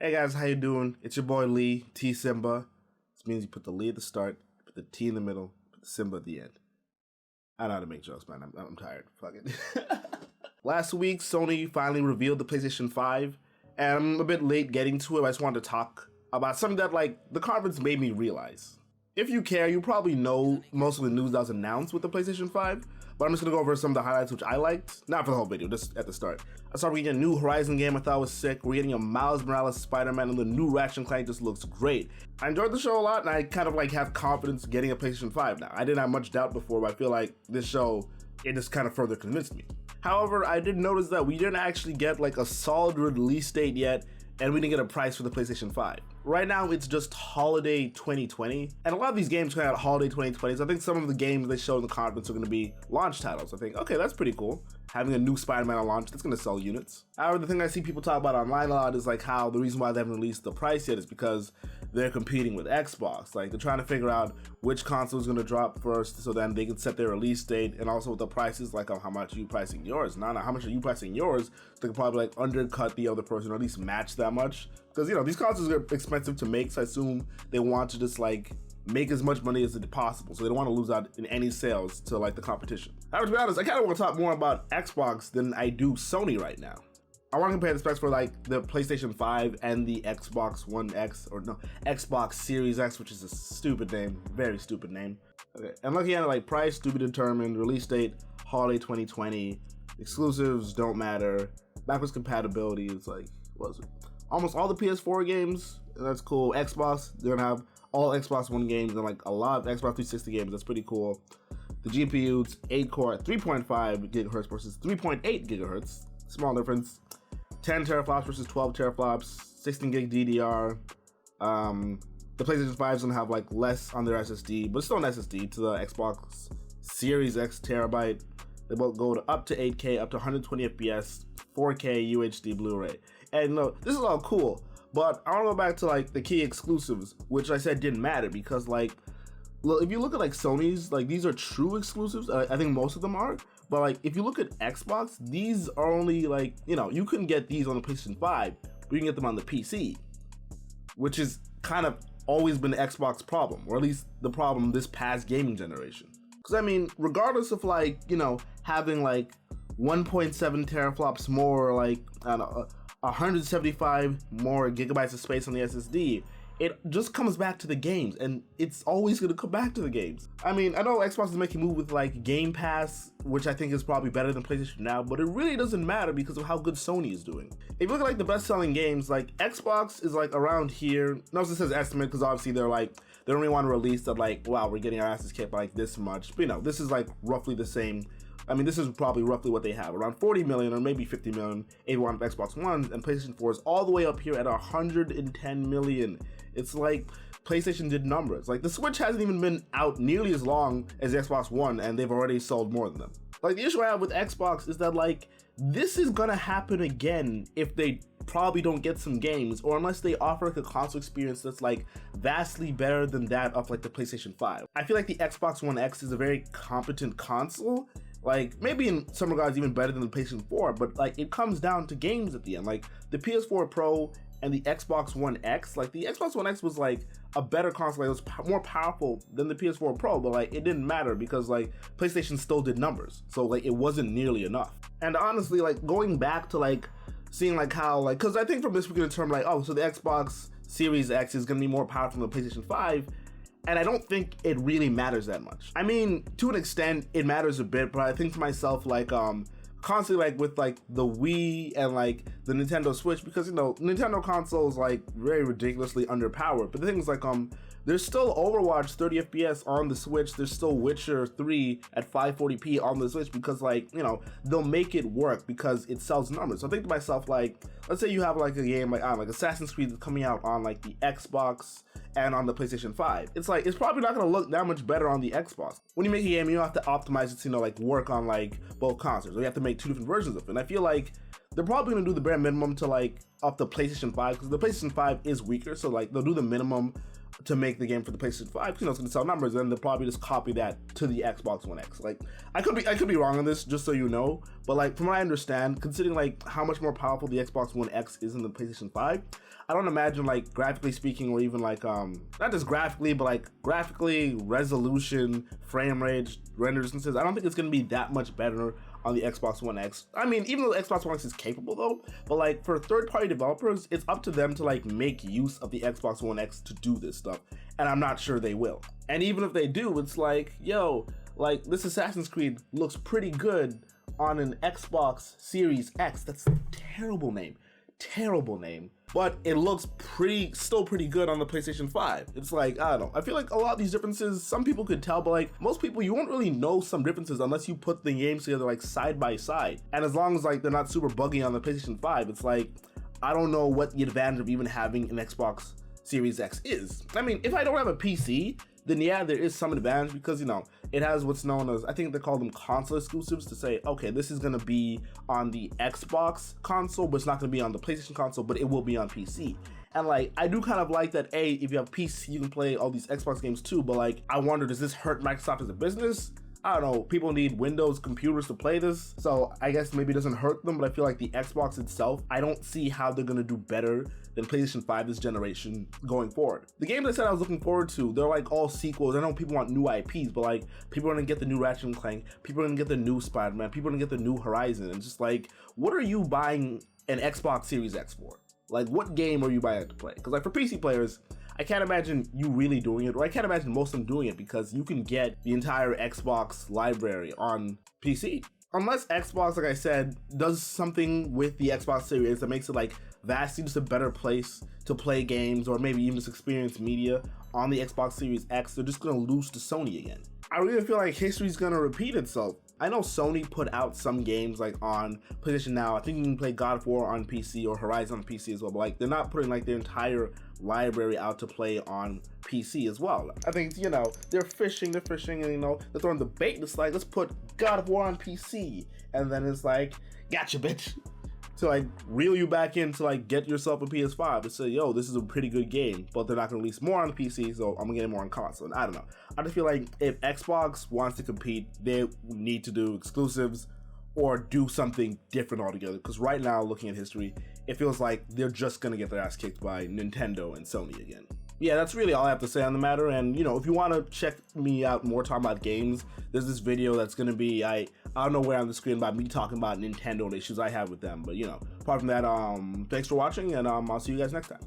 Hey guys, how you doing? It's your boy LeeTSimba. This means you put the Lee at the start, put the T in the middle, put the Simba at the end. I know how to make jokes, man. I'm tired. Fuck it. Last week, Sony finally revealed the PlayStation 5, and I'm a bit late getting to it. I just wanted to talk about something that, the conference made me realize. If you care, you probably know most of the news that was announced with the PlayStation 5, but I'm just gonna go over some of the highlights which I liked. Not for the whole video, just at the start. I saw we're getting a new Horizon game I thought was sick. We're getting a Miles Morales Spider-Man, and the new Ratchet and Clank just looks great. I enjoyed the show a lot, and I kind of have confidence getting a PlayStation 5 now. I didn't have much doubt before, but I feel like this show, it just kind of further convinced me. However, I did notice that we didn't actually get a solid release date yet, and we didn't get a price for the PlayStation 5. Right now, it's just holiday 2020, and a lot of these games come out holiday 2020, so I think some of the games they show in the conference are going to be launch titles. I think, okay, that's pretty cool. Having a new Spider-Man on launch, that's going to sell units. However, the thing I see people talk about online a lot is how the reason why they haven't released the price yet is because they're competing with Xbox. They're trying to figure out which console is going to drop first so then they can set their release date, and also with the prices, how much are you pricing yours? Not how much are you pricing yours? They can probably undercut the other person or at least match that much. Because, these consoles are expensive to make, so I assume they want to just make as much money as possible, so they don't want to lose out in any sales to the competition. However, to be honest, I kind of want to talk more about Xbox than I do Sony right now. I want to compare the specs for the PlayStation 5 and the Xbox One X, or no, Xbox Series X, which is a stupid name, very stupid name. Okay, and looking at it, price to be determined, release date holiday 2020, exclusives don't matter, backwards compatibility is what was it? Almost all the PS4 games, and that's cool. Xbox, they're gonna have all Xbox One games and a lot of Xbox 360 games. That's pretty cool. The GPUs, 8-core, 3.5 gigahertz versus 3.8 gigahertz. Small difference. 10 teraflops versus 12 teraflops. 16 gig DDR. The PlayStation 5 is gonna have less on their SSD, but still an SSD to the Xbox Series X terabyte. They both go to up to 8K, up to 120 FPS, 4K UHD Blu-ray. And look, this is all cool, but I want to go back to the key exclusives, which I said didn't matter because look, if you look at Sony's, these are true exclusives. I think most of them are, but if you look at Xbox, these are only you couldn't get these on the PlayStation 5, but you can get them on the PC, which is kind of always been the Xbox problem, or at least the problem this past gaming generation. Because regardless of having 1.7 teraflops more, I don't know, 175 more gigabytes of space on the SSD, it just comes back to the games, and it's always going to come back to the games. I know Xbox is making a move with Game Pass, which I think is probably better than PlayStation now, but it really doesn't matter because of how good Sony is doing. If you look at the best-selling games, Xbox is around here. Notice it says estimate because obviously they're they don't really want to release that wow, we're getting our asses kicked by this much, but this is roughly the same. This is probably roughly what they have, around 40 million or maybe 50 million if you want Xbox One, and PlayStation 4 is all the way up here at 110 million. It's PlayStation did numbers. The Switch hasn't even been out nearly as long as the Xbox One, and they've already sold more than them. The issue I have with Xbox is that this is gonna happen again if they probably don't get some games, or unless they offer a console experience that's vastly better than that of the PlayStation 5. I feel the Xbox One X is a very competent console, maybe in some regards even better than the PlayStation 4, but it comes down to games at the end. The PS4 Pro and the Xbox One X, the Xbox One X was a better console. It was more powerful than the PS4 Pro, but it didn't matter because PlayStation still did numbers, so it wasn't nearly enough. And honestly, going back to seeing how because I think from this we can determine oh, so the Xbox Series X is gonna be more powerful than the PlayStation 5. And I don't think it really matters that much. To an extent, it matters a bit, but I think to myself, constantly with the Wii and the Nintendo Switch, because Nintendo consoles very ridiculously underpowered. But the thing is there's still Overwatch 30 FPS on the Switch. There's still Witcher 3 at 540p on the Switch because they'll make it work because it sells numbers. So I think to myself let's say you have a game Assassin's Creed that's coming out on the Xbox and on the PlayStation 5. It's it's probably not gonna look that much better on the Xbox. When you make a game, you don't have to optimize it to work on both consoles. Or you have to make two different versions of it. And I feel they're probably gonna do the bare minimum to up the PlayStation 5 because the PlayStation 5 is weaker. So they'll do the minimum to make the game for the PlayStation 5, you know, it's gonna sell numbers, and they'll probably just copy that to the Xbox One X. Like, I could be wrong on this, just so you know, but like from what I understand, considering like how much more powerful the Xbox One X is than the PlayStation 5, I don't imagine, like, graphically speaking, or even like not just graphically, but like graphically, resolution, frame rate, render distances, I don't think it's gonna be that much better on the Xbox One X. I mean, even though the Xbox One X is capable though, but like for third-party developers, it's up to them to like make use of the Xbox One X to do this stuff, and I'm not sure they will. And even if they do, it's like, yo, like this Assassin's Creed looks pretty good on an Xbox Series X. That's a terrible name, but it looks still pretty good on the PlayStation 5. It's like, I don't know, I feel like a lot of these differences, some people could tell, but like most people, you won't really know some differences unless you put the games together like side by side. And as long as like they're not super buggy on the PlayStation 5, it's like, I don't know what the advantage of even having an Xbox Series X is. I mean, if I don't have a PC, then yeah, there is some advantage, because, you know, it has what's known as, I think they call them console exclusives, to say, okay, this is gonna be on the Xbox console, but it's not gonna be on the PlayStation console, but it will be on PC. And like, I do kind of like that, if you have PC, you can play all these Xbox games too, but like, I wonder, does this hurt Microsoft as a business? I don't know, people need Windows computers to play this, so I guess maybe it doesn't hurt them, but I feel like the Xbox itself, I don't see how they're gonna do better than PlayStation 5 this generation going forward. The games I said I was looking forward to, they're like all sequels. I know people want new IPs, but like, people are gonna get the new Ratchet and Clank, people are gonna get the new Spider-Man, people are gonna get the new Horizon, and just like, what are you buying an Xbox Series X for? Like, what game are you buying it to play? Because like for PC players, I can't imagine you really doing it, or I can't imagine most of them doing it, because you can get the entire Xbox library on PC. Unless Xbox, like I said, does something with the Xbox Series that makes it like vastly just a better place to play games, or maybe even just experience media on the Xbox Series X, they're just gonna lose to Sony again. I really feel like history's gonna repeat itself. I know Sony put out some games like on PlayStation Now. I think you can play God of War on PC or Horizon on PC as well, but like they're not putting like their entire library out to play on PC as well. I think, you know, they're fishing, and you know, they're throwing the bait. It's like, let's put God of War on PC, and then it's like, gotcha, bitch. To like reel you back in to like get yourself a PS5 and say, yo, this is a pretty good game, but they're not gonna release more on the PC, so I'm gonna get it more on console. And I don't know. I just feel like if Xbox wants to compete, they need to do exclusives or do something different altogether. Because right now, looking at history, it feels like they're just gonna get their ass kicked by Nintendo and Sony again. Yeah, that's really all I have to say on the matter. And you know, if you want to check me out more talking about games, there's this video that's gonna be, I don't know where on the screen, about me talking about Nintendo and issues I have with them. But you know, apart from that, thanks for watching, and I'll see you guys next time.